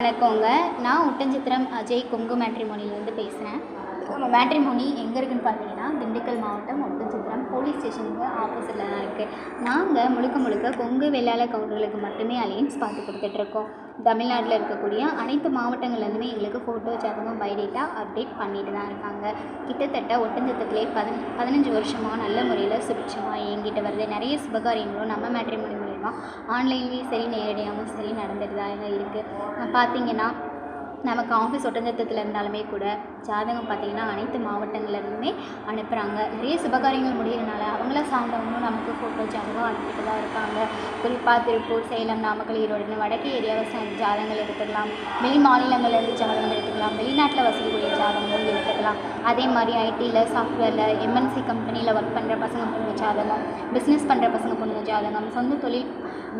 வணக்கங்க. நான் ஒட்டன்சத்திரம் அஜய் கொங்கு மேட்ரிமோனிலேருந்து பேசுகிறேன். நம்ம மேட்ரிமோனி எங்கே இருக்குதுன்னு பார்த்தீங்கன்னா, திண்டுக்கல் மாவட்டம் ஒட்டன்சத்திரம் போலீஸ் ஸ்டேஷனுக்கு ஆப்போசிட்டில் தான் இருக்குது. நாங்கள் முழுக்க கொங்கு வெள்ளாள கவுண்டர்களுக்கு மட்டுமே அலையன்ஸ் பார்த்து கொடுத்துட்ருக்கோம். தமிழ்நாட்டில் இருக்கக்கூடிய அனைத்து மாவட்டங்கள்லேருந்துமே எங்களுக்கு ஃபோட்டோ ஜாதகம் பயோடேட்டா அப்டேட் பண்ணிட்டு தான் இருக்காங்க. கிட்டத்தட்ட ஒட்டன்சத்திரத்திலே 15 வருஷமாக நல்ல முறையில் சுபிட்சமாக இயங்கிட்டு வருது. நிறைய சுபகாரியங்களும் நம்ம மேட்ரிமோனி மூலிமா ஆன்லைன்லேயும் சரி நேரடியாகவும் சரி நடந்துட்டு தான் இருக்குது. பார்த்தீங்கன்னா நமக்கு ஆஃபீஸ் ஒட்டஞ்சத்திரத்தில் இருந்தாலுமே கூட ஜாதகம் பார்த்திங்கன்னா அனைத்து மாவட்டங்கள்லேருந்துமே அனுப்புகிறாங்க. நிறைய சுபகாரியங்கள் முடிகிறனால அவங்கள சார்ந்தவங்களும் நமக்கு ஃபோட்டோ ஜாதகம் அனுப்பிட்டு தான் இருக்காங்க. குறிப்பாக திருப்பூர், சேலம், நாமக்கல், ஈரோடுன்னு வடக்கு ஏரியாவை சார்ந்த ஜாதகங்கள் எடுத்துக்கலாம். வெளி மாநிலங்கள்லேருந்து ஜாதகம் எடுத்துக்கலாம். வெளிநாட்டில் வசிக்கக்கூடிய ஜாதகங்கள் எடுத்துக்கலாம். அதே மாதிரி ஐடியில், சாஃப்ட்வேரில், எம்என்சி கம்பெனியில் ஒர்க் பண்ணுற பசங்க பொண்ணுங்க ஜாதகம், பிஸ்னஸ் பண்ணுற பசங்க பொண்ணுங்க ஜாதகம், சொந்த தொழில்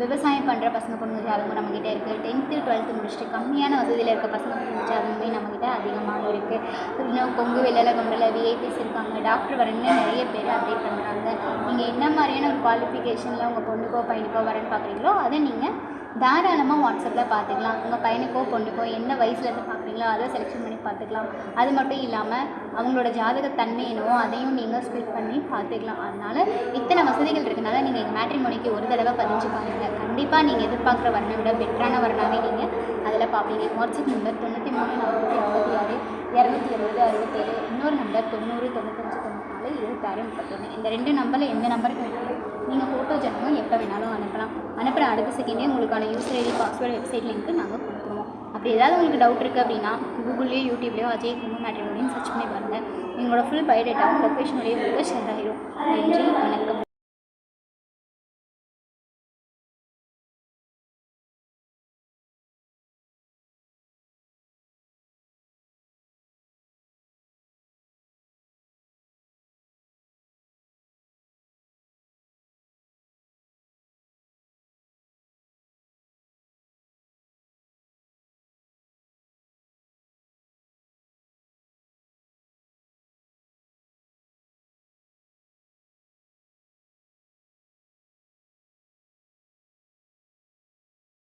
விவசாயம் பண்ணுற பசங்க பொண்ணுங்க ஜாதகம் நம்மக்கிட்ட இருக்குது. 10th 12th முடிச்சுட்டு கம்மியான வசதியில் இருக்க பசங்க பொண்ணுங்க ஜாதகமே நம்மக்கிட்ட அதிகமாக இருக்குது. இன்னும் கொங்கு வெள்ளாள கவுண்டரில் விஐபிஸ் இருக்காங்க, டாக்டர் வரன்னு நிறைய பேர் அப்டேட் பண்ணுறாங்க. நீங்கள் என்ன மாதிரியான ஒரு குவாலிஃபிகேஷனில் உங்கள் பொண்ணுக்கோ பையனுக்கோ வரன்னு பார்க்குறீங்களோ அதை நீங்கள் தாராளமாக வாட்ஸ்அப்பில் பார்த்துக்கலாம். உங்கள் பையனுக்கோ பொண்ணுக்கோ எந்த வயசுலேருந்து பார்க்குறீங்களோ அதை செலெக்ஷன் பண்ணி பார்த்துக்கலாம். அது மட்டும் இல்லாமல் அவங்களோட ஜாதகத்தன்மை என்னவோ அதையும் நீங்கள் ஸ்ப்ளிட் பண்ணி பார்த்துக்கலாம். அதனால் இத்தனை வசதிகள் இருக்கனால நீங்கள் எங்கள் மேட்ரிமோனிக்கு ஒரு தடவை பதிஞ்சு பாருங்கள். கண்டிப்பாக நீங்கள் எதிர்பார்க்குற வர்ணை விட பெட்டரான வர்ணாவே நீங்கள் அதில் பார்ப்பீங்க. வாட்ஸ்அப் நம்பர் 93 456 270 67, இன்னொரு நம்பர் 90 95 94 26 31. இந்த 2 நம்பரில் எந்த நம்பருக்கு வேணாலும் நீங்கள் ஃபோட்டோ ஜாதகம் எப்போ வேணாலும் அனுப்பலாம். அனுப்புகிற அடுத்த செகண்டே உங்களுக்கான user ID, password, website link நாங்கள் கொடுத்துருவோம். அப்படி ஏதாவது உங்களுக்கு டவுட் இருக்குது அப்படின்னா கூகுள்லேயோ யூடியூப்லேயோ அஜய் கொங்கு மேட்ரிமோனின்னு சர்ச் பண்ணி பாருங்கள். எங்களோட ஃபுல் பயோடேட்டாவும் லொக்கேஷனோடய உங்களுக்கு ஷேர் ஆகிடும். நன்றி, வணக்கம்.